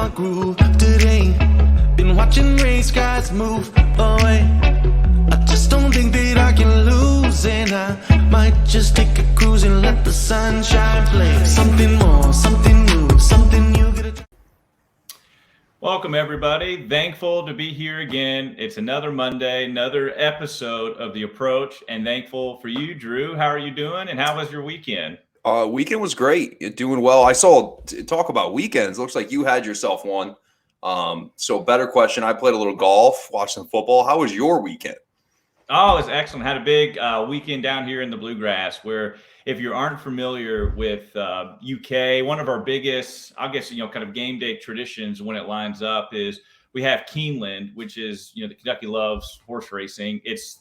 my groove today. Been watching race guys move away. I just don't think that I can lose, and I might just take a cruise and let the sunshine play. Something more, something new, something you get a... Welcome, everybody. Thankful to be here again. It's another Monday, another episode of The Approach, and thankful for you, Drew. How are you doing, and how was your weekend? Weekend was great. You're doing well. I saw talk about weekends. Looks like you had yourself one. So better question. I played a little golf, watched some football. How was your weekend? Oh, it was excellent. Had a big weekend down here in the Bluegrass where, if you aren't familiar with UK, one of our biggest, I guess, kind of game day traditions when it lines up is we have Keeneland, which is, the Kentucky loves horse racing. It's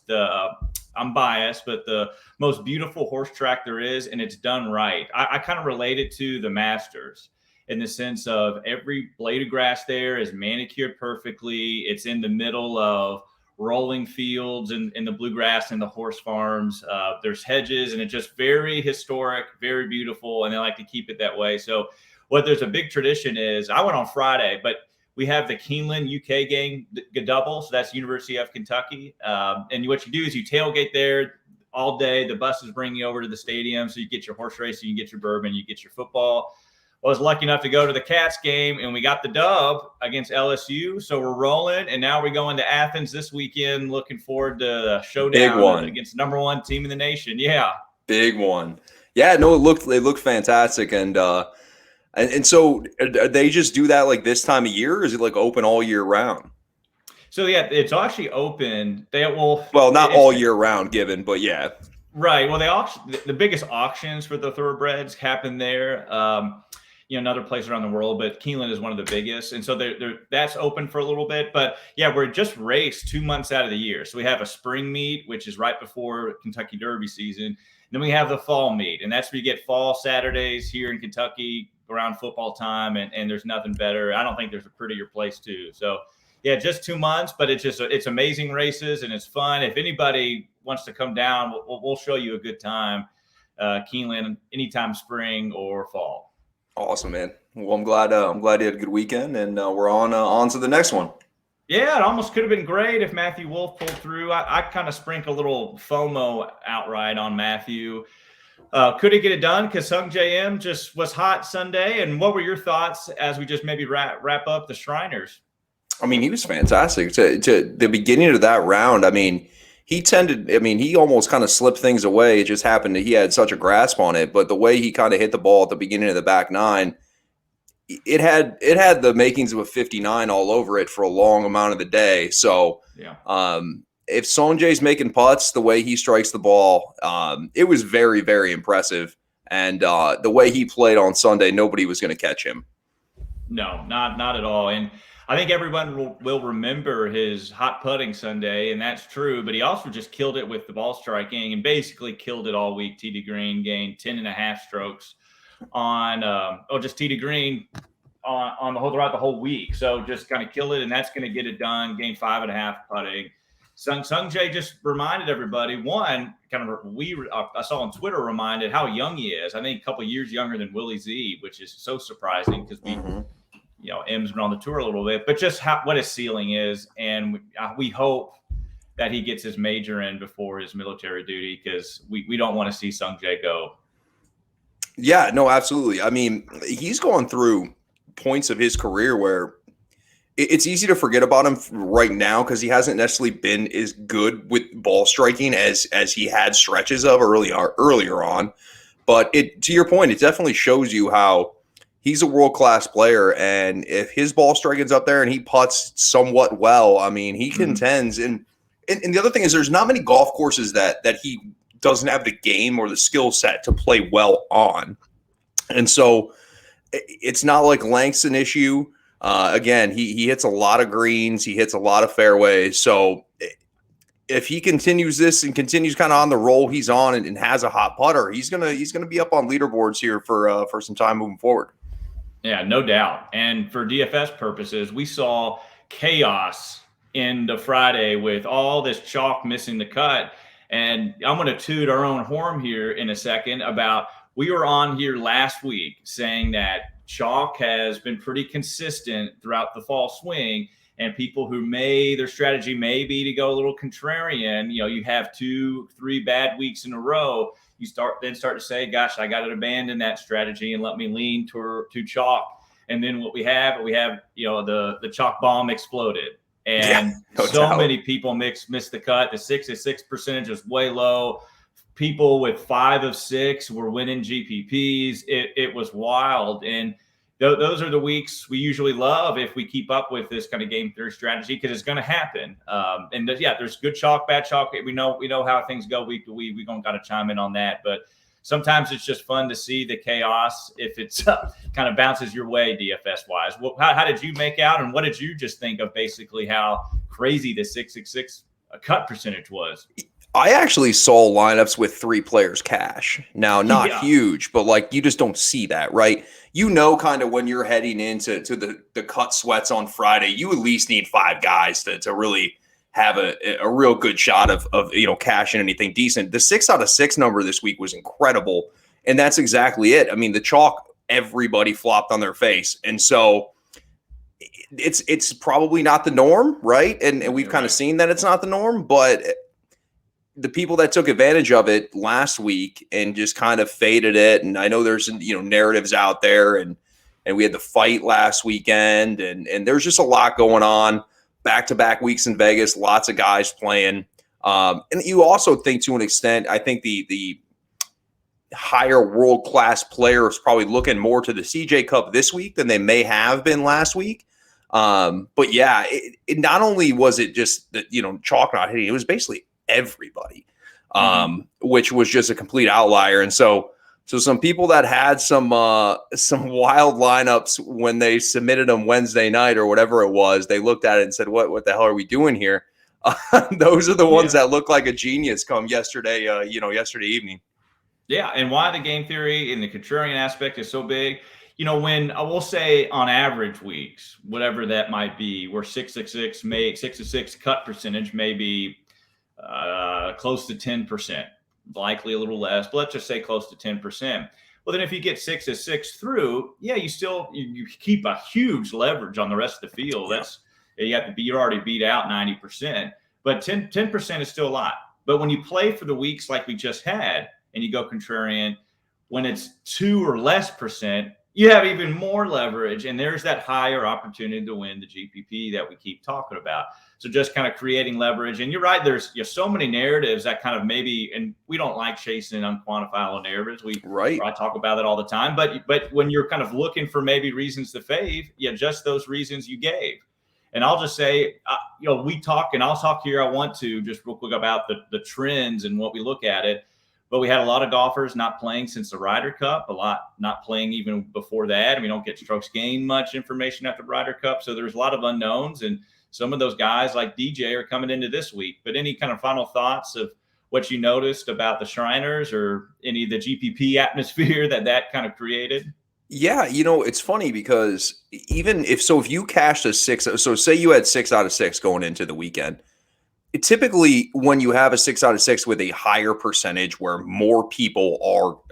I'm biased, but the most beautiful horse track there is, and it's done right. I kind of relate it to the Masters in the sense of every blade of grass there is manicured perfectly. It's in the middle of rolling fields and in the bluegrass and the horse farms. There's hedges, and it's just very historic, very beautiful, and they like to keep it that way. So what there's a big tradition is, I went on Friday, but we have the Keeneland UK game double. So that's University of Kentucky. And what you do is you tailgate there all day. The buses bring you over to the stadium. So you get your horse racing, you get your bourbon, you get your football. I was lucky enough to go to the Cats game, and we got the dub against LSU. So we're rolling, and now we're going to Athens this weekend. Looking forward to the showdown against the #1 team in the nation. Yeah, big one. Yeah, no, it looked fantastic, and so they just do that like this time of year, or is it like open all year round? So yeah, it's actually open. Not all year round, given, but yeah. Right. Well, the biggest auctions for the thoroughbreds happen there. Another place around the world, but Keeneland is one of the biggest. And so that's open for a little bit. But yeah, we're just raced 2 months out of the year. So we have a spring meet, which is right before Kentucky Derby season. And then we have the fall meet, and that's where you get fall Saturdays here in Kentucky around football time. And there's nothing better. I don't think there's a prettier place too. So yeah, just 2 months, but it's amazing races, and it's fun. If anybody wants to come down, we'll show you a good time. Keeneland, anytime spring or fall. Awesome, man. Well, I'm glad you had a good weekend, and we're on to the next one. Yeah, it almost could have been great if Matthew Wolf pulled through. I kind of sprinkle a little FOMO outright on Matthew. Could he get it done? Because Sung JM just was hot Sunday. And what were your thoughts as we just maybe wrap up the Shriners? I mean, he was fantastic. To the beginning of that round, I mean, he almost kind of slipped things away. It just happened that he had such a grasp on it. But the way he kind of hit the ball at the beginning of the back nine, it had the makings of a 59 all over it for a long amount of the day. So yeah. If Sonjay's making putts, the way he strikes the ball, it was very, very impressive. And the way he played on Sunday, nobody was going to catch him. No, not at all. And I think everyone will remember his hot putting Sunday, and that's true. But he also just killed it with the ball striking, and basically killed it all week. Tee to green gained 10.5 strokes on just tee to green on throughout the whole week. So just kind of kill it, and that's going to get it done. Gained 5.5 putting. Sungjae just reminded everybody. One, I saw on Twitter, reminded how young he is. I think a couple of years younger than Willie Z, which is so surprising because we. Mm-hmm. M's been on the tour a little bit, but just what his ceiling is. And we hope that he gets his major in before his military duty, because we don't want to see Sungjae go. Yeah, no, absolutely. I mean, he's gone through points of his career where it's easy to forget about him right now because he hasn't necessarily been as good with ball striking as he had stretches of earlier on. But to your point, it definitely shows you how he's a world-class player, and if his ball striking's up there and he putts somewhat well, I mean, he contends. And the other thing is, there's not many golf courses that he doesn't have the game or the skill set to play well on. And so it's not like length's an issue. Again, he hits a lot of greens. He hits a lot of fairways. So if he continues this and continues kind of on the roll he's on and has a hot putter, he's gonna be up on leaderboards here for some time moving forward. Yeah, no doubt. And for DFS purposes, we saw chaos in the Friday with all this chalk missing the cut. And I'm going to toot our own horn here in a second about we were on here last week saying that chalk has been pretty consistent throughout the fall swing, and people who their strategy may be to go a little contrarian, you have 2-3 bad weeks in a row, you start to say, gosh, I got to abandon that strategy and let me lean to chalk. And then what we have, the chalk bomb exploded. And so many people missed the cut. The 6-6 percentage is way low. People with 5 of 6 were winning GPPs. It was wild. And those are the weeks we usually love if we keep up with this kind of game theory strategy, because it's going to happen. There's good chalk, bad chalk. We know how things go week to week. We don't got to chime in on that, but sometimes it's just fun to see the chaos if it's kind of bounces your way DFS wise. How did you make out, and what did you just think of basically how crazy the 6-6 cut percentage was? I actually saw lineups with 3 players cash. Now, not huge, but like you just don't see that, right? Kind of when you're heading into the cut sweats on Friday, you at least need 5 guys to really have a real good shot of cashing anything decent. The 6 out of 6 number this week was incredible, and that's exactly it. I mean, the chalk, everybody flopped on their face, and so it's probably not the norm, right? And we've kind of seen that it's not the norm, but the people that took advantage of it last week and just kind of faded it. And I know there's, narratives out there, and we had the fight last weekend, and there's just a lot going on, back-to-back weeks in Vegas, lots of guys playing. And you also think, to an extent, I think the higher world-class players probably looking more to the CJ Cup this week than they may have been last week. But yeah, it not only was it just that, chalk not hitting, it was basically everybody, which was just a complete outlier. And so some people that had some wild lineups when they submitted them Wednesday night or whatever it was, they looked at it and said, what the hell are we doing here? Those are the ones that look like a genius come yesterday evening. Yeah. And why the game theory and the contrarian aspect is so big. When I will say on average weeks, whatever that might be, where 6-6 cut percentage may be close to 10%, likely a little less, but let's just say close to 10%. Well, then if you get 6-6 through, you keep a huge leverage on the rest of the field. You're already beat out 90%, but 10% is still a lot. But when you play for the weeks like we just had, and you go contrarian, when it's 2 or less percent, you have even more leverage, and there's that higher opportunity to win the GPP that we keep talking about. So just kind of creating leverage. And you're right, there's so many narratives that kind of and we don't like chasing unquantifiable narratives. I talk about it all the time. But when you're kind of looking for maybe reasons to fave, just those reasons you gave. And I'll just say, we talk, and I'll talk here. I want to just real quick about the trends and what we look at it. But we had a lot of golfers not playing since the Ryder Cup, a lot not playing even before that. And we don't get strokes gained much information after Ryder Cup. So there's a lot of unknowns. And some of those guys like DJ are coming into this week. But any kind of final thoughts of what you noticed about the Shriners or any of the GPP atmosphere that kind of created? Yeah, it's funny because if you cashed a 6, so say you had 6 out of 6 going into the weekend, typically when you have a 6 out of 6 with a higher percentage where more people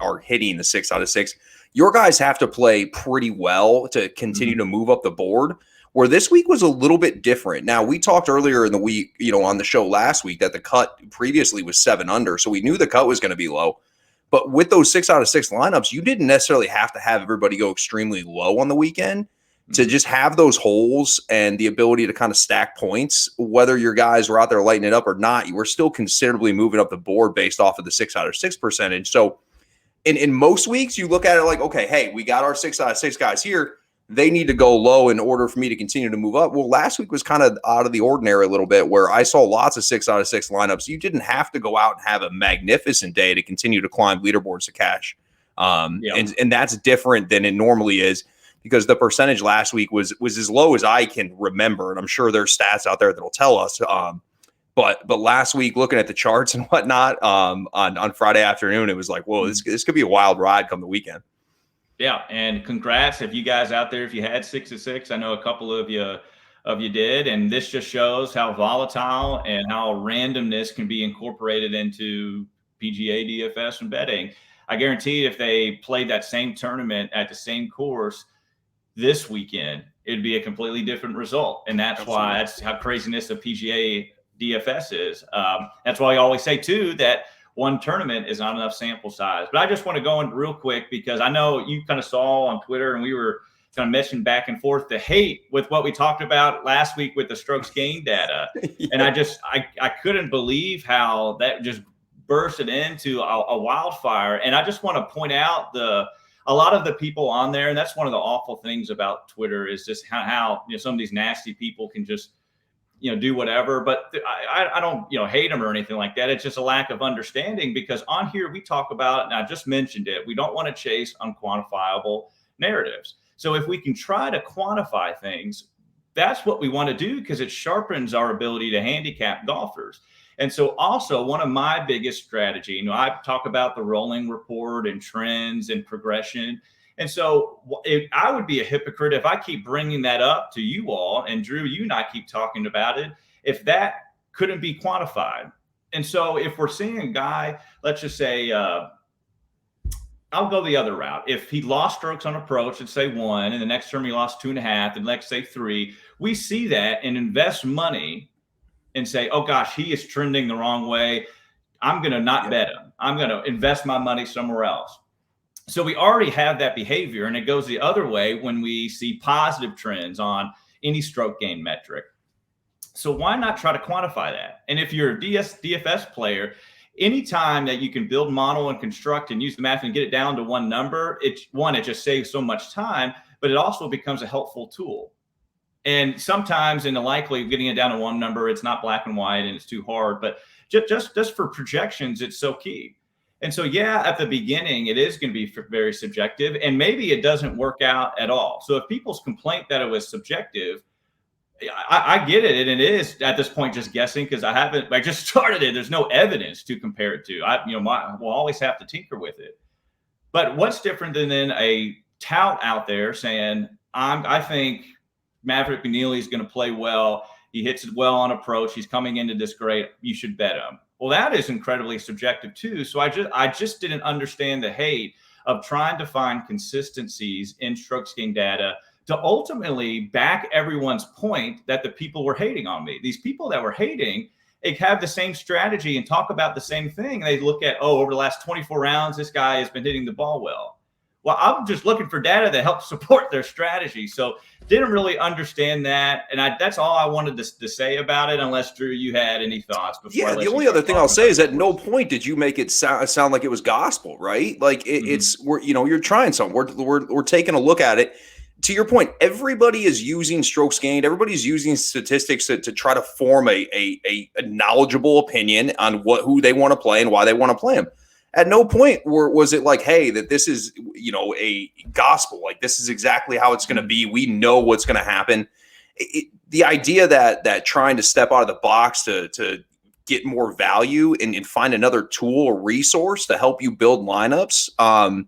are hitting the 6 out of 6, your guys have to play pretty well to continue to move up the board, where this week was a little bit different. Now, we talked earlier in the week, on the show last week, that the cut previously was 7 under, so we knew the cut was going to be low. But with those 6 out of 6 lineups, you didn't necessarily have to have everybody go extremely low on the weekend to just have those holes and the ability to kind of stack points. Whether your guys were out there lighting it up or not, you were still considerably moving up the board based off of the 6 out of 6 percentage. So in most weeks, you look at it like, okay, hey, we got our 6 out of 6 guys here. They need to go low in order for me to continue to move up. Well, last week was kind of out of the ordinary a little bit, where I saw lots of 6 out of 6 lineups. You didn't have to go out and have a magnificent day to continue to climb leaderboards to cash. And that's different than it normally is, because the percentage last week was as low as I can remember. And I'm sure there's stats out there that'll tell us. But last week, looking at the charts and whatnot, on Friday afternoon, it was like, whoa, this could be a wild ride come the weekend. Yeah, and congrats if you guys out there, if you had 6-6. I know a couple of you did, and this just shows how volatile and how randomness can be incorporated into PGA DFS and betting. I guarantee if they played that same tournament at the same course this weekend, it'd be a completely different result. And that's why that's how craziness of PGA DFS is. That's why I always say too that one tournament is not enough sample size. But I just want to go in real quick because I know you kind of saw on Twitter, and we were kind of mentioning back and forth the hate with what we talked about last week with the strokes gain data. Yeah. And I couldn't believe how that just bursted into a wildfire. And I just want to point out a lot of the people on there, and that's one of the awful things about Twitter is just how some of these nasty people can just do whatever. But I don't hate them or anything like that. It's just a lack of understanding, because on here we talk about, and I just mentioned it, we don't want to chase unquantifiable narratives. So if we can try to quantify things, that's what we want to do, because it sharpens our ability to handicap golfers. And so also one of my biggest strategy, I talk about the rolling report and trends and progression. And so I would be a hypocrite if I keep bringing that up to you all, and Drew, you and I keep talking about it, if that couldn't be quantified. And so if we're seeing a guy, let's just say, I'll go the other route. If he lost strokes on approach, let's say 1, and the next term he lost 2.5, and let's say 3, we see that and invest money and say, oh gosh, he is trending the wrong way. I'm going to not bet him. I'm going to invest my money somewhere else. So we already have that behavior, and it goes the other way when we see positive trends on any stroke gain metric. So why not try to quantify that? And if you're a DFS player, anytime that you can build, model, and construct and use the math and get it down to one number, it just saves so much time, but it also becomes a helpful tool. And sometimes in the likely getting it down to one number, it's not black and white and it's too hard, but just for projections, it's so key. And so, yeah, at the beginning, it is going to be very subjective, and maybe it doesn't work out at all. So if people's complaint that it was subjective, I get it. And it is at this point just guessing, because I just started it. There's no evidence to compare it to. We'll always have to tinker with it. But what's different than a tout out there saying, I think Maverick McNealy is going to play well. He hits it well on approach. He's coming into this great. You should bet him. Well, that is incredibly subjective too. So I just didn't understand the hate of trying to find consistencies in strokes gain data to ultimately back everyone's point that the people were hating on me. These people that were hating, they have the same strategy and talk about the same thing. They look at, over the last 24 rounds, this guy has been hitting the ball well. Well, I'm just looking for data that helps support their strategy. So didn't really understand that. And that's all I wanted to say about it, unless, Drew, you had any thoughts. Yeah, the only other thing I'll say is at no point did you make it sound like it was gospel, right? Like it's, you're trying something. We're taking a look at it. To your point, everybody is using strokes gained. Everybody's using statistics to try to form a knowledgeable opinion on who they want to play and why they want to play them. At no point was it like, hey, that this is, a gospel. Like, this is exactly how it's going to be. We know what's going to happen. The idea that trying to step out of the box to get more value and find another tool or resource to help you build lineups,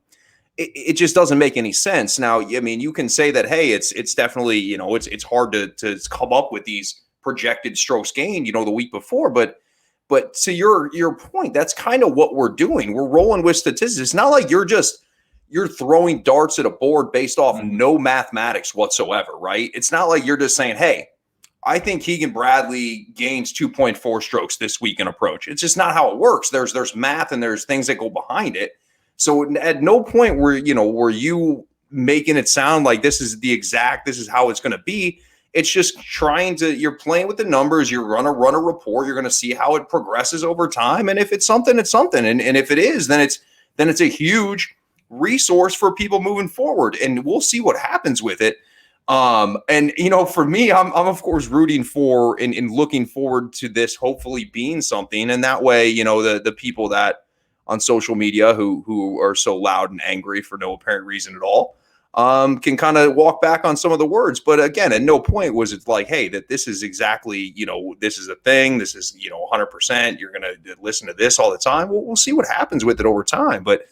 it just doesn't make any sense. Now, I mean, you can say that, hey, it's definitely, it's hard to come up with these projected strokes gained, the week before, but to your point, that's kind of what we're doing. We're rolling with statistics. It's not like you're throwing darts at a board based off no mathematics whatsoever, right? It's not like you're just saying, hey, I think Keegan Bradley gains 2.4 strokes this week in approach. It's just not how it works. There's math and there's things that go behind it. So at no point were you making it sound like this is how it's going to be. It's just you're playing with the numbers. You're going to run a report. You're going to see how it progresses over time. And if it's something, it's something. And if it is, then it's a huge resource for people moving forward. And we'll see what happens with it. And for me, I'm of course rooting for and looking forward to this hopefully being something. And that way, the people that on social media who are so loud and angry for no apparent reason at all, can kind of walk back on some of the words. But again, at no point was it like, hey, that this is exactly, this is a thing. This is, 100%. You're going to listen to this all the time. We'll see what happens with it over time. But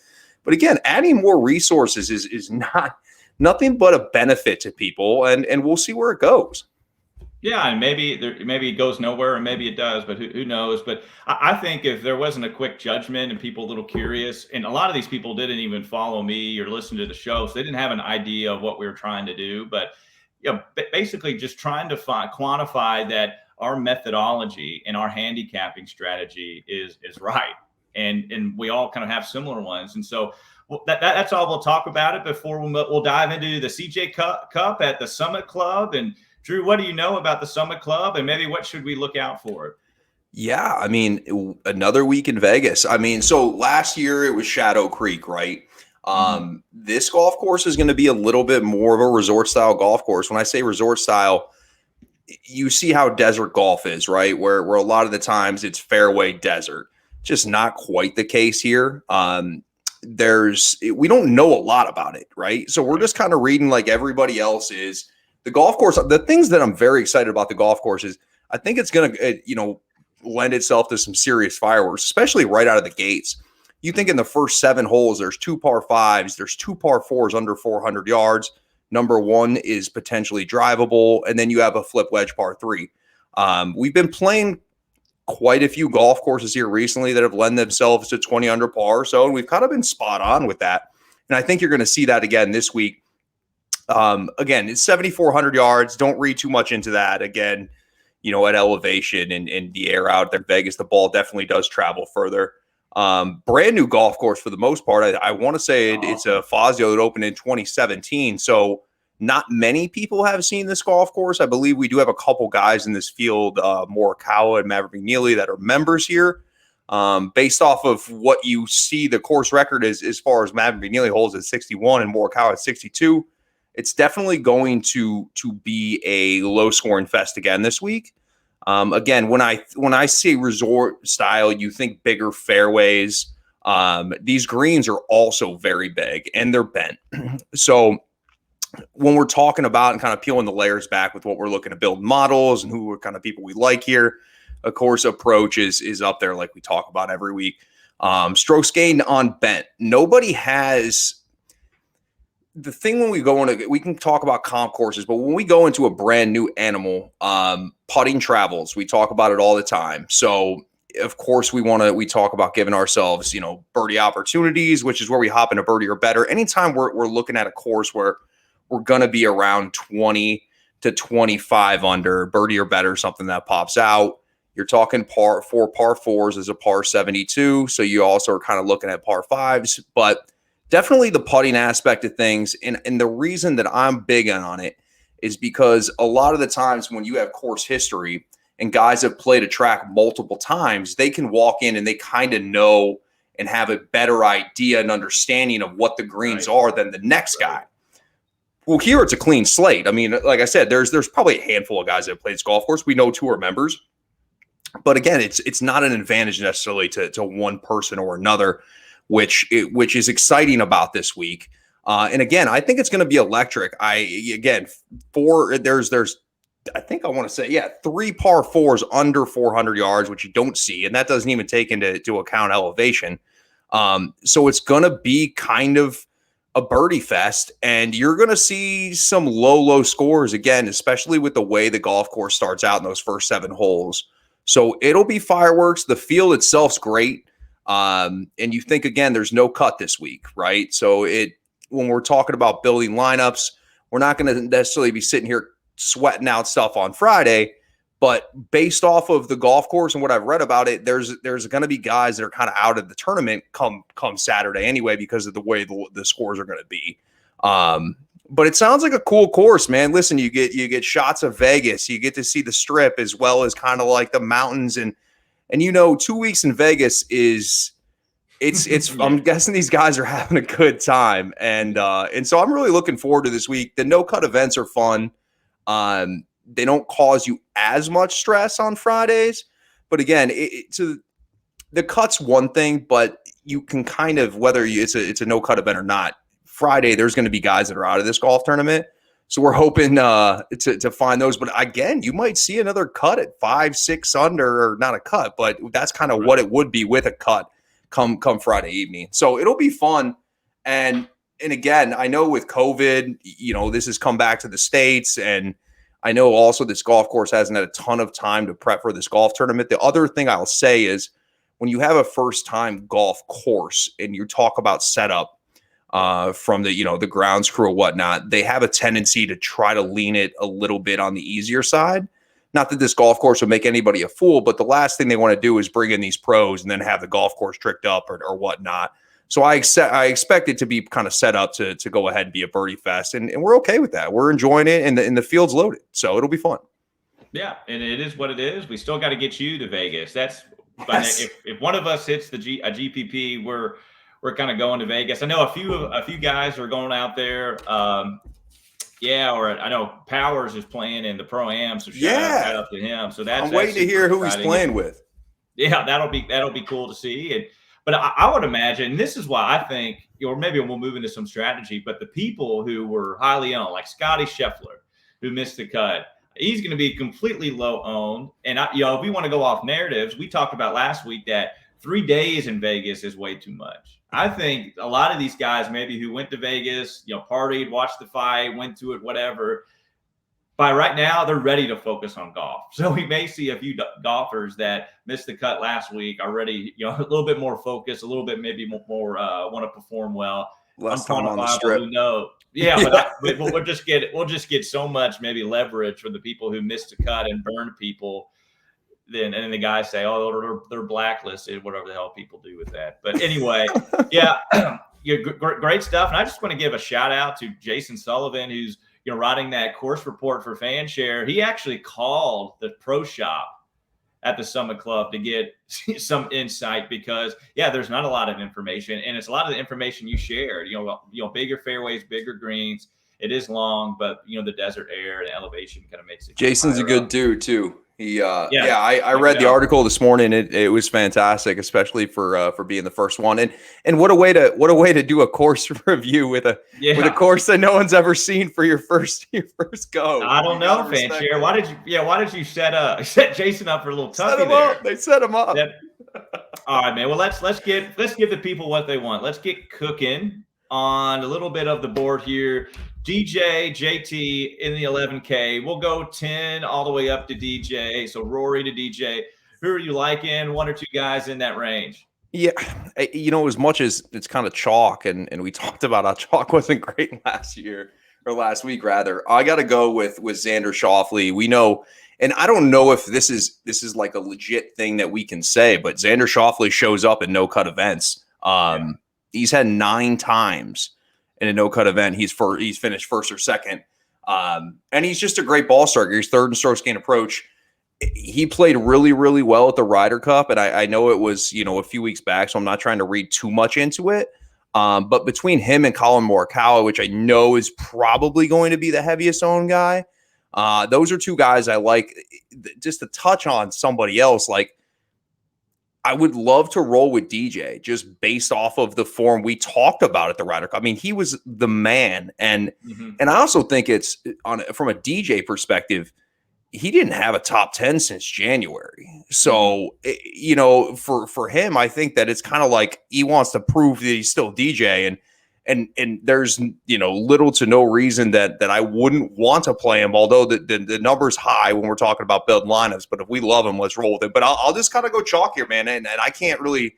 again, adding more resources is nothing but a benefit to people. And we'll see where it goes. Yeah, and maybe it goes nowhere, and maybe it does, but who knows? But I think if there wasn't a quick judgment and people a little curious, and a lot of these people didn't even follow me or listen to the show, so they didn't have an idea of what we were trying to do. But basically just trying to quantify that our methodology and our handicapping strategy is right, and we all kind of have similar ones, and so. Well, that's all we'll talk about it before we'll dive into the CJ Cup at the Summit Club. And Drew, what do you know about the Summit Club, and maybe what should we look out for? Yeah, I mean, another week in Vegas. I mean, so last year it was Shadow Creek, right? This golf course is going to be a little bit more of a resort style golf course. When I say resort style, you see how desert golf is, right? Where a lot of the times it's fairway desert. Just not quite the case here. We don't know a lot about it, right? So we're just kind of reading like everybody else is. The golf course, the things that I'm very excited about the golf course is I think it's going to, lend itself to some serious fireworks, especially right out of the gates. You think in the first 7 holes, there's 2 par 5s, there's 2 par 4s under 400 yards. Number 1 is potentially drivable, and then you have a flip wedge par 3. We've been playing quite a few golf courses here recently that have lent themselves to 20 under par or so, and we've kind of been spot on with that. And I think you're going to see that again this week. Again, it's 7,400 yards. Don't read too much into that. Again, at elevation and the air out there in Vegas, the ball definitely does travel further. Brand new golf course for the most part. I want to say it's a Fazio that opened in 2017. So not many people have seen this golf course. I believe we do have a couple guys in this field, Morikawa and Maverick McNeely, that are members here. Based off of what you see, the course record is as far as Maverick McNeely holds at 61 and Morikawa at 62. It's definitely going to be a low scoring fest again this week. Again, when I say resort style, you think bigger fairways. These greens are also very big and they're bent. So when we're talking about and kind of peeling the layers back with what we're looking to build models and who are kind of people we like here, of course, approach is up there like we talk about every week. Strokes gained on bent. Nobody has. The thing when we go into, we can talk about comp courses, but when we go into a brand new animal, putting travels, we talk about it all the time. So of course we talk about giving ourselves, birdie opportunities, which is where we hop into birdie or better. Anytime we're looking at a course where we're going to be around 20 to 25 under, birdie or better, something that pops out. You're talking par 4s is a par 72. So you also are kind of looking at par 5s, but definitely the putting aspect of things. And the reason that I'm big on it is because a lot of the times when you have course history and guys have played a track multiple times, they can walk in and they kind of know and have a better idea and understanding of what the greens are than the next guy. Well, here it's a clean slate. I mean, like I said, there's probably a handful of guys that have played this golf course. We know 2 are members. But again, it's not an advantage necessarily to one person or another, which is exciting about this week. And again, I think it's going to be electric. There's I think I want to say, 3 par 4s under 400 yards, which you don't see. And that doesn't even take into account elevation. So it's going to be kind of a birdie fest, and you're going to see some low scores again, especially with the way the golf course starts out in those first 7 holes. So it'll be fireworks. The field itself's great. And you think, again, there's no cut this week, right? So when we're talking about building lineups, we're not going to necessarily be sitting here sweating out stuff on Friday, but based off of the golf course and what I've read about it, there's going to be guys that are kind of out of the tournament come Saturday anyway, because of the way the scores are going to be. But it sounds like a cool course, man. Listen, you get shots of Vegas, you get to see the Strip as well as kind of like the mountains, and 2 weeks in Vegas it's I'm guessing these guys are having a good time, and so I'm really looking forward to this week. The no cut events are fun. They don't cause you as much stress on Fridays, but again, the cut's one thing, but you can kind of, whether it's a no cut event or not, Friday there's going to be guys that are out of this golf tournament, so we're hoping to find those. But again, you might see another cut at 5-6 under, or not a cut, but that's kind of what it would be with a cut come Friday evening. So it'll be fun, and again, I know with COVID, this has come back to the States, and I know also this golf course hasn't had a ton of time to prep for this golf tournament. The other thing I'll say is when you have a first time golf course and you talk about setup from the, the grounds crew or whatnot, they have a tendency to try to lean it a little bit on the easier side. Not that this golf course would make anybody a fool, but the last thing they want to do is bring in these pros and then have the golf course tricked up or whatnot. So I expect it to be kind of set up to go ahead and be a birdie fest, and we're okay with that. We're enjoying it, and the field's loaded, so it'll be fun. Yeah, and it is what it is. We still got to get you to Vegas. That's Yes. if one of us hits a GPP, we're kind of going to Vegas. I know a few guys are going out there. Or I know Powers is playing in the Pro-Am, so shout out to him. So I'm waiting to hear who he's playing with. Yeah, that'll be cool to see. But I would imagine this is why I think, or maybe we'll move into some strategy. But the people who were highly owned, like Scotty Scheffler, who missed the cut, he's going to be completely low owned. And if we want to go off narratives, we talked about last week that 3 days in Vegas is way too much. I think a lot of these guys maybe who went to Vegas, partied, watched the fight, went to it, whatever. By right now, they're ready to focus on golf. So we may see a few golfers that missed the cut last week already, a little bit more focused, a little bit maybe more want to perform well. Less time on the strip. Yeah, but we'll just get so much maybe leverage for the people who missed the cut and burned people. And then the guys say, oh, they're blacklisted, whatever the hell people do with that. But anyway, yeah, great stuff. And I just want to give a shout out to Jason Sullivan, who's writing that course report for FanShare. He actually called the pro shop at the Summit Club to get some insight because, there's not a lot of information, and it's a lot of the information you shared. Bigger fairways, bigger greens. It is long, but the desert air and elevation kind of makes it. Jason's a good dude too. I read the article this morning. It was fantastic, especially for being the first one. And what a way to do a course review with a course that no one's ever seen for your first go. I don't know, FanShare. Why did you set Jason up for a little toughie there? They set him up. All right, man. Well, let's give the people what they want. Let's get cooking on a little bit of the board here. DJ, JT in the 11K. We'll go 10 all the way up to DJ. So Rory to DJ. Who are you liking? One or two guys in that range? Yeah, as much as it's kind of chalk, and we talked about how chalk wasn't great last week, rather. I got to go with Xander Schauffele. We know, and I don't know if this is like a legit thing that we can say, but Xander Schauffele shows up in no-cut events. He's had 9 times in a no-cut event. He's finished first or second. And he's just a great ball striker. He's third in strokes gained approach. He played really, really well at the Ryder Cup. And I know it was, a few weeks back, so I'm not trying to read too much into it. But between him and Colin Morikawa, which I know is probably going to be the heaviest owned guy, those are two guys I like. Just to touch on somebody else, like, I would love to roll with DJ just based off of the form we talked about at the Ryder Cup. I mean, he was the man. And I also think it's from a DJ perspective, he didn't have a top 10 since January. So, for him, I think that it's kind of like he wants to prove that he's still DJ. And there's, little to no reason that I wouldn't want to play him, although the number's high when we're talking about building lineups. But if we love him, let's roll with it. But I'll just kind of go chalk here, man. And I can't really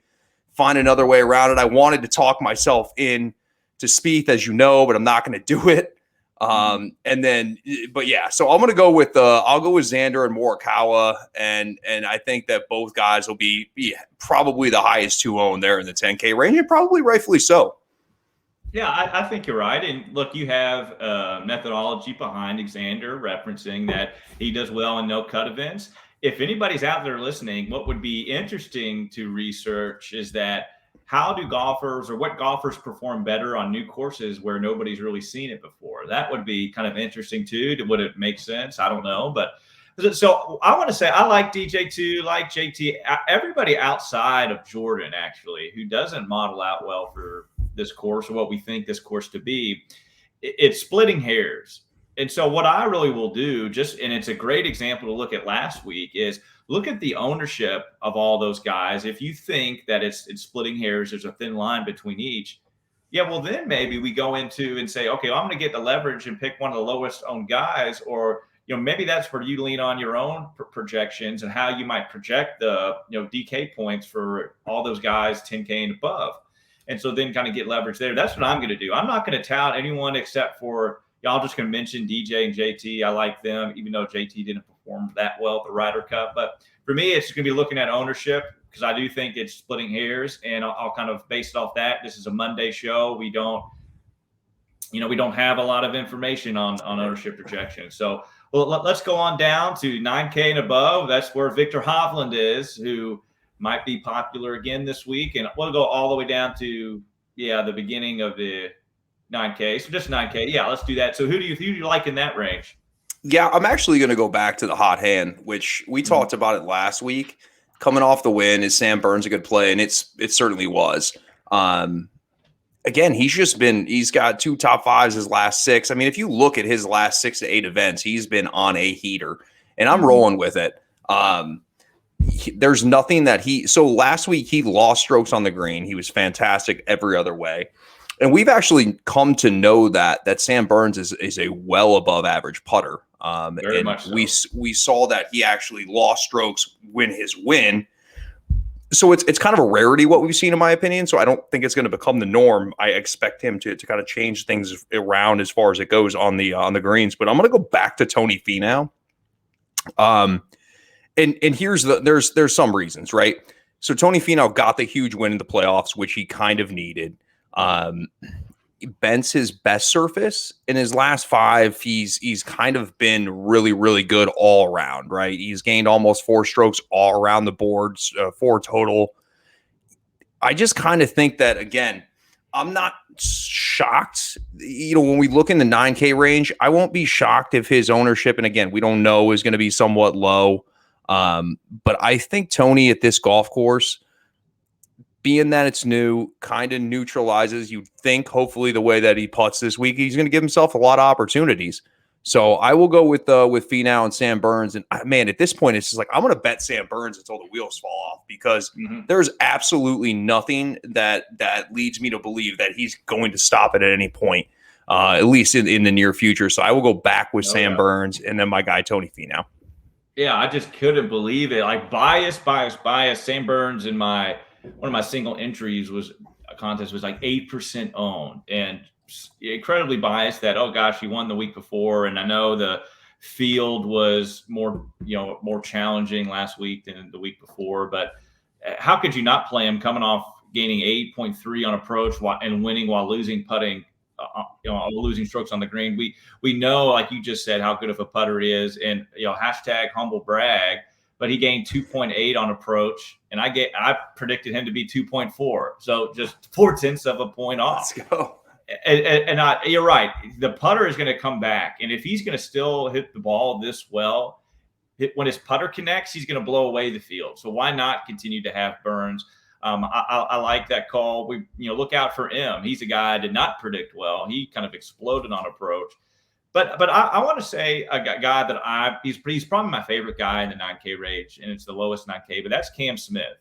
find another way around it. I wanted to talk myself in to Spieth, as you know, but I'm not going to do it. So I'm going to go with I'll go with Xander and Morikawa, and I think that both guys will be probably the highest 2 owned there in the 10K range, and probably rightfully so. Yeah, I think you're right. And look, you have methodology behind Xander referencing that he does well in no-cut events. If anybody's out there listening, what would be interesting to research is that how do golfers or what golfers perform better on new courses where nobody's really seen it before? That would be kind of interesting too. Would it make sense? I don't know. But so I want to say I like DJ too, like JT, everybody outside of Jordan, actually, who doesn't model out well for this course or what we think this course to be, it's splitting hairs. And so what I really will do and it's a great example to look at last week is look at the ownership of all those guys. If you think that it's splitting hairs, there's a thin line between each. Yeah, well, then maybe we go into and say, okay, I'm going to get the leverage and pick one of the lowest owned guys, or maybe that's where you lean on your own projections and how you might project the, DK points for all those guys 10K and above. And so then kind of get leverage there. That's what I'm going to do. I'm not going to tout anyone except for y'all. Just going to mention DJ and JT. I like them, even though JT didn't perform that well at the Ryder Cup. But for me, it's going to be looking at ownership, because I do think it's splitting hairs, and I'll kind of base it off that. This is a Monday show. We don't have a lot of information on ownership projections. So, well, let's go on down to 9K and above. That's where Victor Hovland is, who might be popular again this week. And we'll go all the way down to, the beginning of the 9K. So just 9K. Yeah, let's do that. So who do you like in that range? Yeah, I'm actually going to go back to the hot hand, which we talked about it last week. Coming off the win, is Sam Burns a good play? And it certainly was. Again, he's got 2 top 5s his last 6. I mean, if you look at his last 6 to 8 events, he's been on a heater, and I'm rolling with it. There's nothing that so last week he lost strokes on the green. He was fantastic every other way. And we've actually come to know that Sam Burns is a well above average putter. Very much so. We saw that he actually lost strokes win his win. So it's kind of a rarity what we've seen, in my opinion. So I don't think it's going to become the norm. I expect him to kind of change things around as far as it goes on the greens. But I'm going to go back to Tony Finau. And here's there's some reasons, right? So Tony Finau got the huge win in the playoffs, which he kind of needed. Bent's his best surface. In his last 5, he's kind of been really, really good all around, right? He's gained almost 4 strokes all around the boards, 4 total. I just kind of think that, again, I'm not shocked. When we look in the 9K range, I won't be shocked if his ownership, and again, we don't know, is going to be somewhat low. But I think Tony at this golf course, being that it's new, kind of neutralizes, you'd think, hopefully, the way that he putts this week, he's going to give himself a lot of opportunities. So I will go with Finau and Sam Burns. And man, at this point, it's just like, I'm going to bet Sam Burns until the wheels fall off, because there's absolutely nothing that leads me to believe that he's going to stop it at any point, at least in the near future. So I will go back with Sam Burns and then my guy, Tony Finau. Yeah, I just couldn't believe it. Like bias. Sam Burns in one of my single entries was a contest was like 8% owned, and incredibly biased that, oh gosh, he won the week before. And I know the field was more challenging last week than the week before, but how could you not play him coming off gaining 8.3 on approach and winning while losing putting, losing strokes on the green? We know, like you just said, how good of a putter he is, and hashtag humble brag, but he gained 2.8 on approach, and I predicted him to be 2.4. So just 0.4 of a point off. Let's go. And you're right. The putter is going to come back, and if he's going to still hit the ball this well, when his putter connects, he's going to blow away the field. So why not continue to have Burns? I like that call. We look out for him. He's a guy I did not predict well. He kind of exploded on approach. But I want to say a guy that he's probably my favorite guy in the 9K range, and it's the lowest 9K, but that's Cam Smith.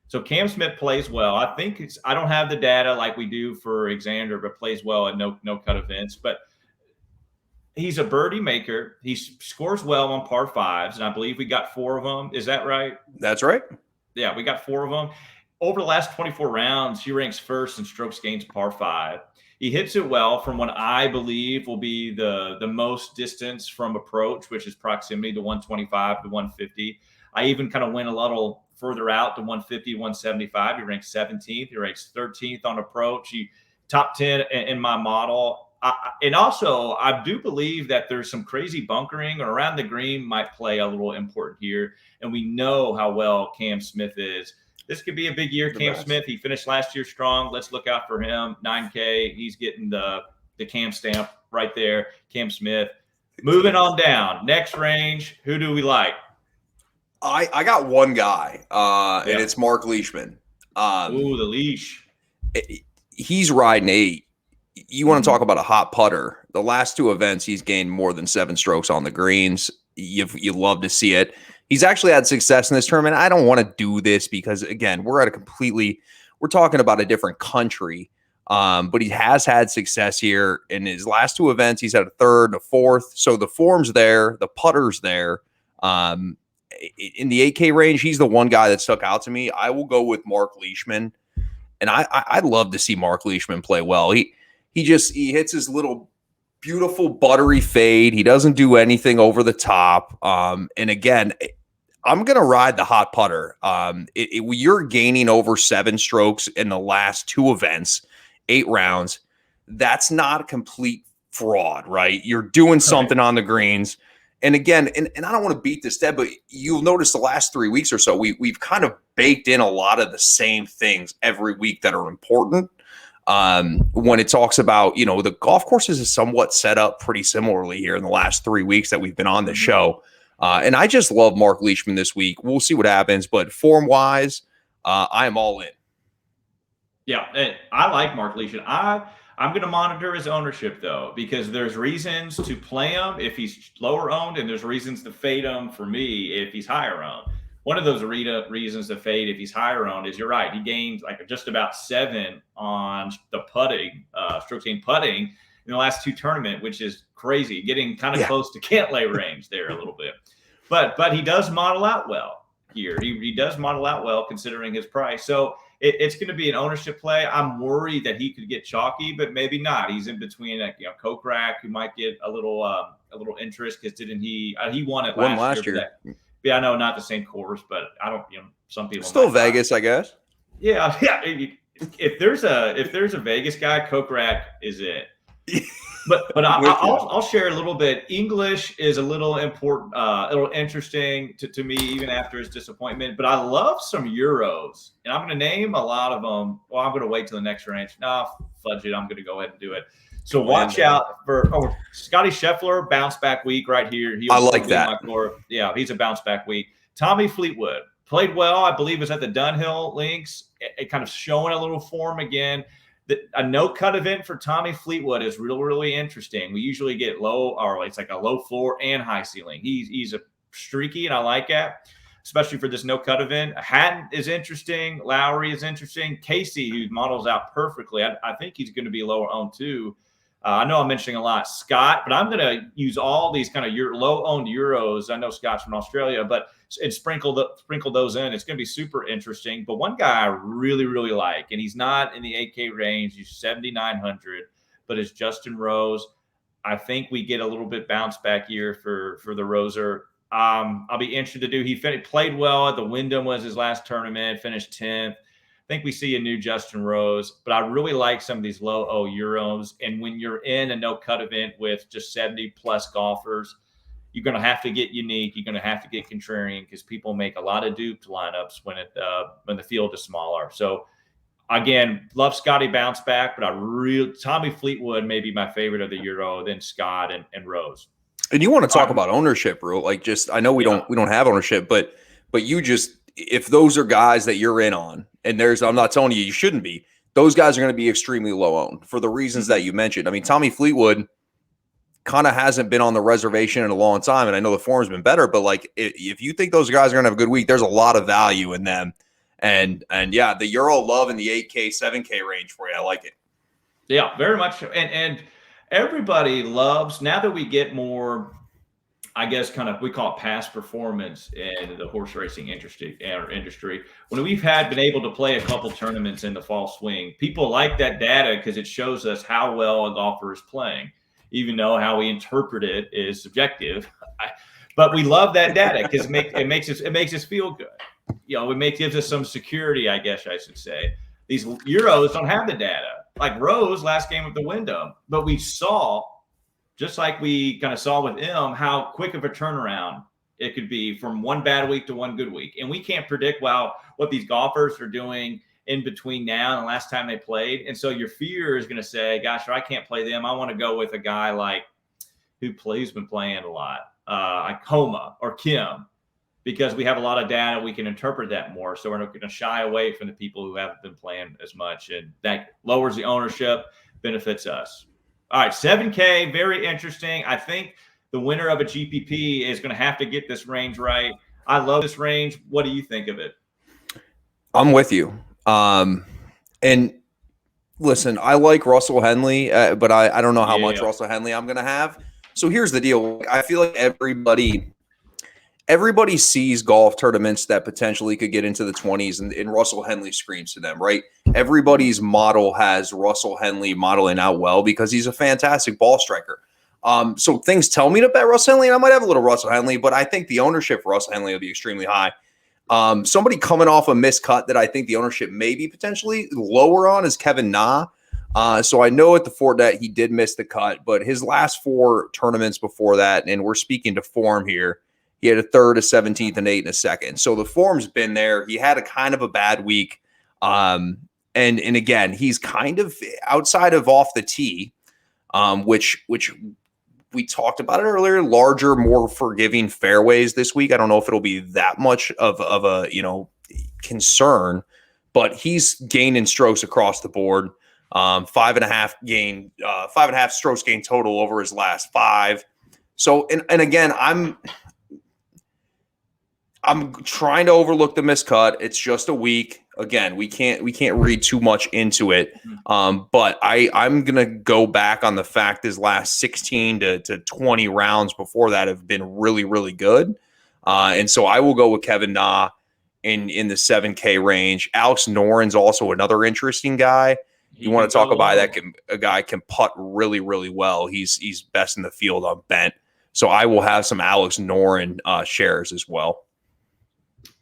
So Cam Smith plays well. I think I don't have the data like we do for Xander, but plays well at no cut events. But he's a birdie maker. He scores well on par 5s, and I believe we got 4 of them. Is that right? That's right. Yeah, we got 4 of them. Over the last 24 rounds, he ranks first in strokes gained par 5. He hits it well from what I believe will be the most distance from approach, which is proximity to 125 to 150. I even kind of went a little further out to 150 to 175. He ranks 17th. He ranks 13th on approach. He top 10 in my model. And also, I do believe that there's some crazy bunkering or around the green might play a little important here. And we know how well Cam Smith is. This could be a big year, Cam Smith. He finished last year strong. Let's look out for him. 9K. He's getting the Cam stamp right there. Cam Smith. Moving on down. Next range. Who do we like? I got one guy, and it's Mark Leishman. Ooh, the leash. He's riding 8. You want to talk about a hot putter. The last 2 events, he's gained more than 7 strokes on the greens. You love to see it. He's actually had success in this tournament. I don't want to do this because, again, we're talking about a different country. But he has had success here in his last 2 events. He's had a 3rd, a 4th. So the form's there, the putter's there. In the 8K range, he's the one guy that stuck out to me. I will go with Mark Leishman, and I'd love to see Mark Leishman play well. He hits his little beautiful buttery fade. He doesn't do anything over the top. And again, I'm going to ride the hot putter. You're gaining over 7 strokes in the last 2 events, 8 rounds. That's not a complete fraud, right? You're doing something on the greens. And again, and I don't want to beat this dead, but you'll notice the last 3 weeks or so, we've kind of baked in a lot of the same things every week that are important. When it talks about, the golf courses is somewhat set up pretty similarly here in the last 3 weeks that we've been on the show. And I just love Mark Leishman this week. We'll see what happens, but form-wise, I am all in. Yeah, and I like Mark Leishman. I'm going to monitor his ownership, though, because there's reasons to play him if he's lower owned, and there's reasons to fade him for me if he's higher owned. One of those reasons to fade if he's higher owned is, you're right, he gained like just about 7 on the putting, strokes gained putting in the last 2 tournaments, which is crazy, getting kind of close to Cantlay range there a little bit. But he does model out well here. He does model out well considering his price. So it's going to be an ownership play. I'm worried that he could get chalky, but maybe not. He's in between, Kokrak, who might get a little interest because didn't he won it last year? Yeah, I know, not the same course, but I don't. Some people still Vegas, I guess. Yeah. If there's a Vegas guy, Kokrak is it. But I'll share a little bit. English is a little important, a little interesting to me, even after his disappointment. But I love some Euros, and I'm going to name a lot of them. Well, I'm going to wait till the next range. No, fudge it. I'm going to go ahead and do it. So watch out for Scotty Scheffler, bounce back week right here. I like that. Yeah, he's a bounce back week. Tommy Fleetwood played well. I believe was at the Dunhill Links. It kind of showing a little form again. A no-cut event for Tommy Fleetwood is really interesting. We usually get it's like a low floor and high ceiling. He's a streaky, and I like that, especially for this no-cut event. Hatton is interesting. Lowry is interesting. Casey, who models out perfectly, I think he's going to be lower owned too. I know I'm mentioning a lot Scott, but I'm going to use all these kind of low-owned Euros. I know Scott's from Australia, and sprinkle those in. It's going to be super interesting. But one guy I really like, and he's not in the 8K range. He's 7,900, but it's Justin Rose. I think we get a little bit bounce back year for the Roser. I'll be interested to do. He played well at the Wyndham, was his last tournament, finished 10th. I think we see a new Justin Rose, but I really like some of these low Euros. And when you're in a no-cut event with just 70-plus golfers, you're going to have to get unique. You're going to have to get contrarian because people make a lot of duped lineups when the field is smaller. So, again, love Scotty bounce back, but Tommy Fleetwood may be my favorite of the Euro, then Scott and Rose. And you want to talk about ownership, Rule? I know we don't have ownership, but you just, if those are guys that you're in on, and I'm not telling you shouldn't be, those guys are going to be extremely low owned for the reasons that you mentioned. I mean, Tommy Fleetwood kind of hasn't been on the reservation in a long time, and I know the form's been better, but if you think those guys are going to have a good week, there's a lot of value in them. And yeah, the Euro love in the 8K, 7K range for you. I like it. Yeah, very much. And everybody loves, now that we get more, I guess, we call it past performance in the horse racing industry. When we've been able to play a couple tournaments in the fall swing, people like that data because it shows us how well a golfer is playing, even though how we interpret it is subjective. But we love that data because it makes us feel good. It gives us some security, I guess I should say. These Euros don't have the data. Like Rose last game of the Wyndham, but we saw, just like we kind of saw with him, how quick of a turnaround it could be from one bad week to one good week. And we can't predict what these golfers are doing in between now and the last time they played. And so your fear is going to say, gosh, I can't play them. I want to go with a guy who's been playing a lot, like Homa or Kim, because we have a lot of data. We can interpret that more. So we're not going to shy away from the people who haven't been playing as much. And that lowers the ownership, benefits us. All right, 7K, very interesting. I think the winner of a GPP is going to have to get this range right. I love this range. What do you think of it? I'm with you. And Listen, I like Russell Henley, but I don't know how much Yeah. Russell Henley I'm going to have. So here's the deal. I feel like everybody sees golf tournaments that potentially could get into the 20s, and Russell Henley screams to them, right? Everybody's model has Russell Henley modeling out well because he's a fantastic ball striker. So things tell me to bet Russell Henley, and I might have a little Russell Henley, but I think the ownership for Russell Henley will be extremely high. Somebody coming off a miscut that I think the ownership may be potentially lower on is Kevin Na. So I know at the Fortinet he did miss the cut, but his last 4 tournaments before that, and we're speaking to form here, he had a 3rd, a 17th, and 8th, and a 2nd. So the form's been there. He had a kind of a bad week. And again, he's kind of outside of off the tee, which we talked about it earlier, larger, more forgiving fairways this week. I don't know if it'll be that much of a, concern, but he's gaining strokes across the board. 5.5 strokes gain total over his last 5. So, and again, I'm trying to overlook the miscut. It's just a week. Again, we can't read too much into it. But I'm gonna go back on the fact his last 16 to 20 rounds before that have been really, really good. And so I will go with Kevin Na in the 7K range. Alex Noren's also another interesting guy. You want to talk about a guy can putt really, really well. He's best in the field on bent. So I will have some Alex Noren shares as well.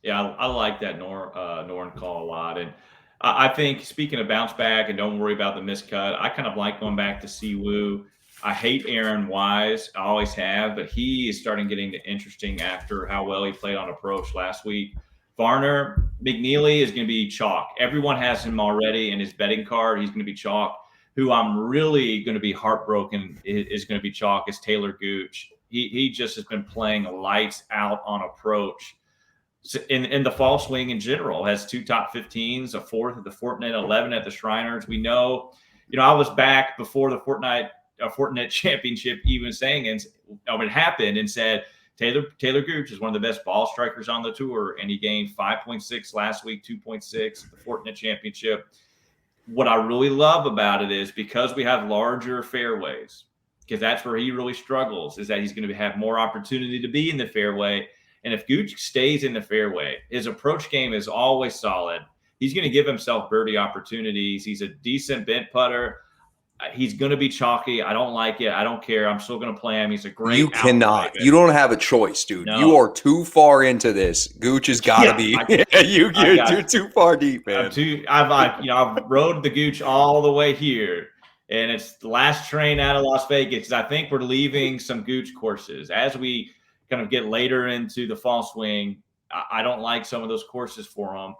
Yeah, I like that Noren call a lot. And I think, speaking of bounce back and don't worry about the miscut, I kind of like going back to Siwoo. I hate Aaron Wise. I always have, but he is starting getting interesting after how well he played on approach last week. Varner, McNeely is going to be chalk. Everyone has him already in his betting card. He's going to be chalk. Who I'm really going to be heartbroken is going to be chalk is Taylor Gooch. He just has been playing lights out on approach. In the fall swing in general, has 2 top 15s, a 4th at the Fortinet, 11 at the Shriners. We know, I was back before the Fortinet championship even saying, and it happened, and said Taylor Gooch is one of the best ball strikers on the tour, and he gained 5.6 last week, 2.6 at the Fortinet championship. What I really love about it is because we have larger fairways, because that's where he really struggles, is that he's going to have more opportunity to be in the fairway. And if Gooch stays in the fairway, his approach game is always solid. He's going to give himself birdie opportunities. He's a decent bent putter. He's going to be chalky. I don't like it. I don't care. I'm still going to play him. He's a great. You cannot. You don't have a choice, dude. No. You are too far into this. Gooch has got to be. You're too far deep, man. I've rode the Gooch all the way here, and it's the last train out of Las Vegas. I think we're leaving some Gooch courses as we kind of get later into the fall swing. I don't like some of those courses for them.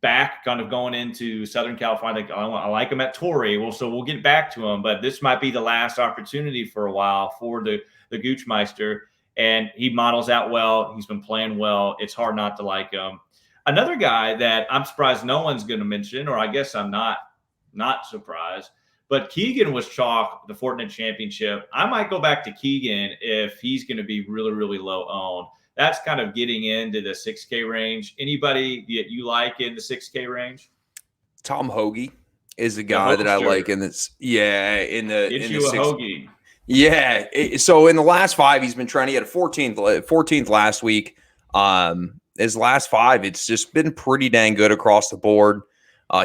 Back kind of going into Southern California, I like them at Torrey. So we'll get back to them, but this might be the last opportunity for a while for the Goochmeister. And he models out well. He's been playing well. It's hard not to like him. Another guy that I'm surprised no one's going to mention, or I guess I'm not surprised, but Keegan was chalk the Fortinet championship. I might go back to Keegan if he's going to be really, really low owned. That's kind of getting into the 6K range. Anybody that you like in the 6K range? Tom Hoagie is a guy that I like in this. Yeah, in the Hoagie. Yeah. So in the last 5, he's been trying to get a 14th last week. His last 5, it's just been pretty dang good across the board.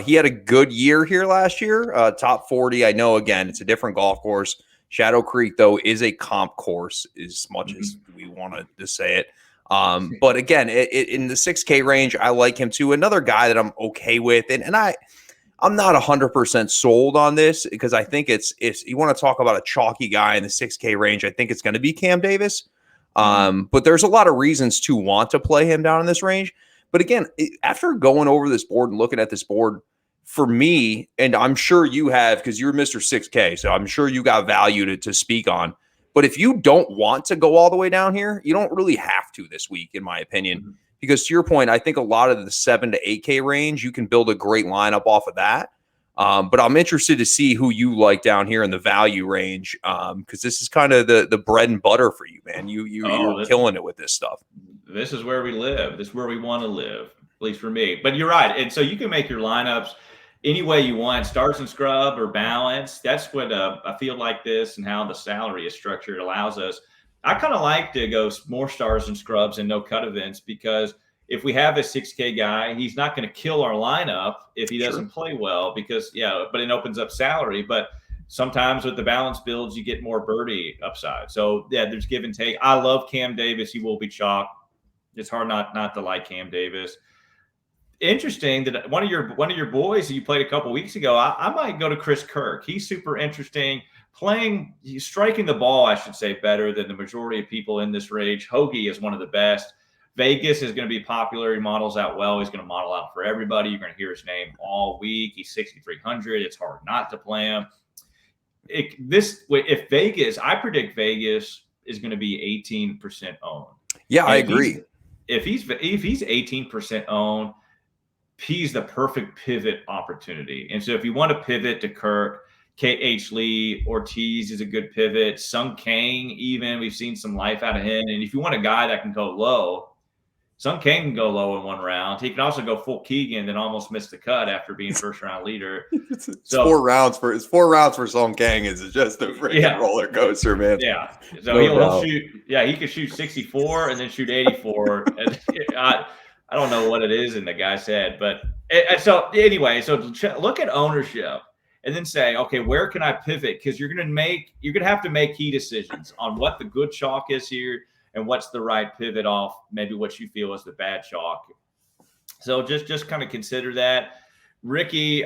He had a good year here last year, top 40. I know, again, it's a different golf course. Shadow Creek, though, is a comp course as much as we wanted to say it. But again, in the 6K range, I like him too. Another guy that I'm okay with, and I'm not 100% sold on this because I think it's you want to talk about a chalky guy in the 6K range, I think it's going to be Cam Davis. But there's a lot of reasons to want to play him down in this range. But again, after going over this board and looking at this board, for me, and I'm sure you have, because you're Mr. 6K, so I'm sure you got value to speak on. But if you don't want to go all the way down here, you don't really have to this week, in my opinion. Because to your point, I think a lot of the 7 to 8K range, you can build a great lineup off of that. But I'm interested to see who you like down here in the value range, because this is kind of the bread and butter for you, man. You're killing it with this stuff. This is where we live. This is where we want to live, at least for me. But you're right. And so you can make your lineups any way you want, stars and scrub or balance. That's what a field like this and how the salary is structured allows us. I kind of like to go more stars and scrubs and no cut events, because if we have a 6K guy, he's not going to kill our lineup if he doesn't play well, because but it opens up salary. But sometimes with the balance builds, you get more birdie upside. So there's give and take. I love Cam Davis. He will be chalk. It's hard not to like Cam Davis. Interesting that one of your boys that you played a couple weeks ago, I might go to Chris Kirk. He's super interesting. He's striking the ball, I should say, better than the majority of people in this range. Hoagie is one of the best. Vegas is going to be popular. He models out well. He's going to model out for everybody. You're going to hear his name all week. He's 6,300. It's hard not to play him. If Vegas, I predict Vegas is going to be 18% owned. Yeah, I agree. If he's 18% owned, he's the perfect pivot opportunity. And so if you want to pivot to Kirk, K.H. Lee, Ortiz is a good pivot. Sung Kang, even, we've seen some life out of him. And if you want a guy that can go low, Sung Kang can go low in one round. He can also go full Keegan and almost miss the cut after being first-round leader. It's 4 rounds for Sung Kang. Is just a freaking roller coaster, man. Yeah. So he'll shoot. Yeah, he could shoot 64 and then shoot 84. And I don't know what it is in the guy's head, but so anyway, so look at ownership and then say, okay, where can I pivot? Because you're gonna have to make key decisions on what the good chalk is here and what's the right pivot off maybe what you feel is the bad chalk. So just kind of consider that. Ricky,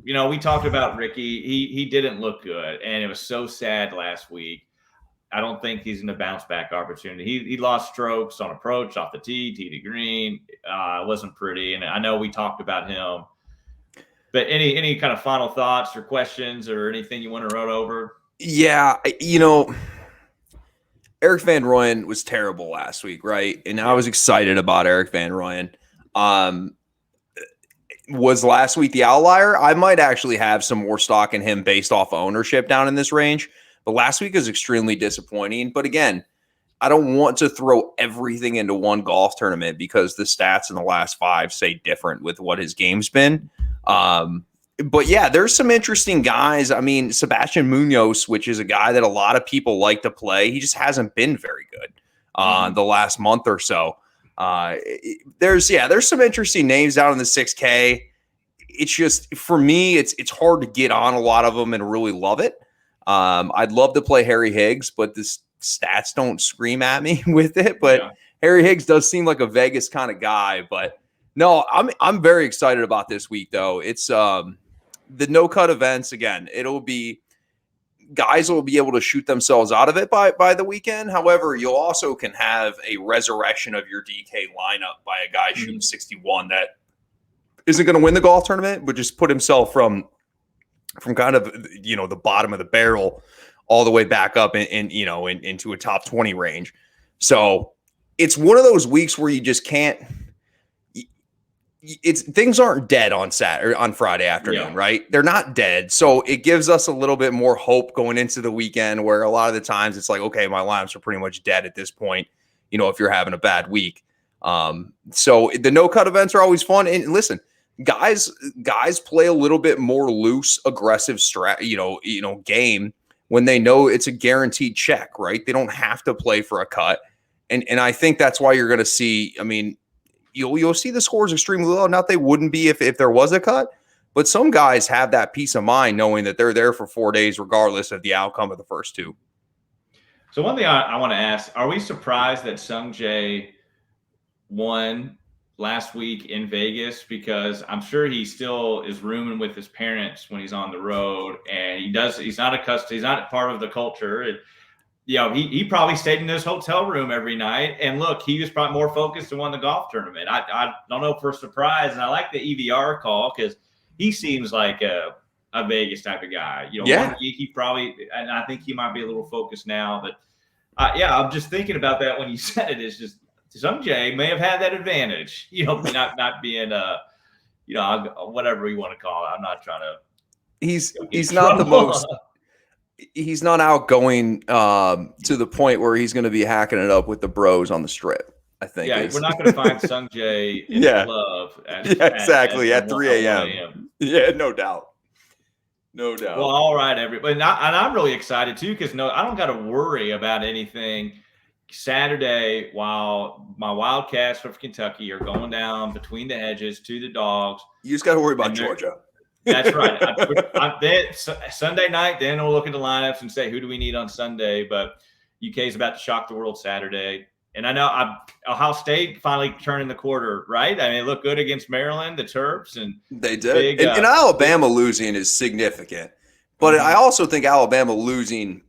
we talked about Ricky. He didn't look good, and it was so sad last week. I don't think he's in the bounce back opportunity. He lost strokes on approach off the tee to green. It wasn't pretty, and I know we talked about him. But any kind of final thoughts or questions or anything you want to run over? Yeah, Eric Van Rooyen was terrible last week, right? And I was excited about Eric Van Rooyen. Was last week the outlier? I might actually have some more stock in him based off ownership down in this range. But last week is extremely disappointing. But again, I don't want to throw everything into one golf tournament because the stats in the last 5 say different with what his game's been. But yeah, there's some interesting guys. I mean, Sebastian Munoz, which is a guy that a lot of people like to play, he just hasn't been very good the last month or so. There's some interesting names down in the 6K. It's just, for me, it's hard to get on a lot of them and really love it. I'd love to play Harry Higgs, but the stats don't scream at me with it. But Harry Higgs does seem like a Vegas kind of guy. But no, I'm very excited about this week, though. It's the no-cut events, again, guys will be able to shoot themselves out of it by the weekend. However, you also can have a resurrection of your DK lineup by a guy shooting 61 that isn't going to win the golf tournament, but just put himself from kind of, the bottom of the barrel all the way back up into a top 20 range. So it's one of those weeks where you just can't. Things aren't dead on Friday afternoon, right? They're not dead. So it gives us a little bit more hope going into the weekend, where a lot of the times it's like, okay, my lineups are pretty much dead at this point, if you're having a bad week. So the no-cut events are always fun. And listen, guys play a little bit more loose, aggressive game when they know it's a guaranteed check, right? They don't have to play for a cut. And I think that's why you're going to see, you'll see the scores extremely low. Not they wouldn't be if there was a cut, but some guys have that peace of mind knowing that they're there for 4 days, regardless of the outcome of the first 2. So one thing I want to ask, are we surprised that Sung Jae won last week in Vegas? Because I'm sure he still is rooming with his parents when he's on the road, and he's not part of the culture. And, he probably stayed in his hotel room every night. And look, he was probably more focused and won the golf tournament. I don't know if we're surprised. And I like the EVR call because he seems like a Vegas type of guy. One week he probably, and I think he might be a little focused now. But I'm just thinking about that when you said it. It's just Sung Jae may have had that advantage, not being whatever you want to call it. I'm not trying to. He's not the most. He's not outgoing to the point where he's going to be hacking it up with the bros on the strip. I think. Yeah, we're not going to find Sungjae in the club exactly at 3 1 a.m. Yeah, no doubt. No doubt. Well, all right, everybody. And I'm really excited too because I don't got to worry about anything Saturday while my Wildcats from Kentucky are going down between the hedges to the Dogs. You just got to worry about Georgia. That's right. Sunday night, then we'll look at the lineups and say, who do we need on Sunday? But UK is about to shock the world Saturday. And I know Ohio State finally turning the quarter, right? I mean, it looked good against Maryland, the Terps. And they did. And Alabama losing is significant. But I also think Alabama losing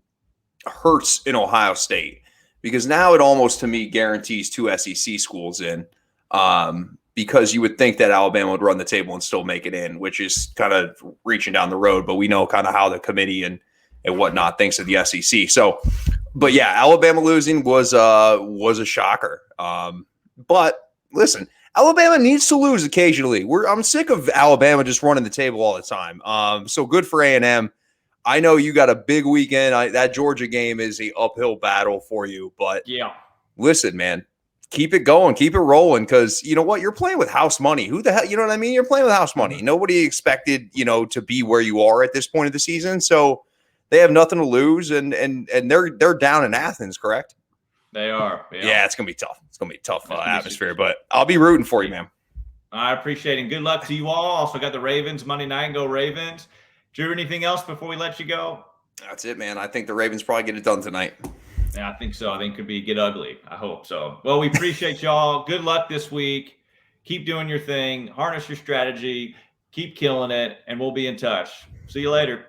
hurts in Ohio State because now it almost, to me, guarantees 2 SEC schools in. Because you would think that Alabama would run the table and still make it in, which is kind of reaching down the road. But we know kind of how the committee and whatnot thinks of the SEC. So, but yeah, Alabama losing was a shocker. But listen, Alabama needs to lose occasionally. I'm sick of Alabama just running the table all the time. So good for A&M. I know you got a big weekend. That Georgia game is an uphill battle for you. But yeah, listen, man. Keep it going, keep it rolling, because you know what? You're playing with house money. Who the hell, you know what I mean? You're playing with house money. Nobody expected, to be where you are at this point of the season. So they have nothing to lose, and they're down in Athens, correct? They are. Yeah, it's gonna be tough. It's gonna be a tough atmosphere, but I'll be rooting for you, man. I appreciate it. And good luck to you all. Also got the Ravens Monday night. Go Ravens. Drew, anything else before we let you go? That's it, man. I think the Ravens probably get it done tonight. Yeah, I think so. I think it could get ugly. I hope so. Well, we appreciate y'all. Good luck this week. Keep doing your thing. Harness your strategy. Keep killing it. And we'll be in touch. See you later.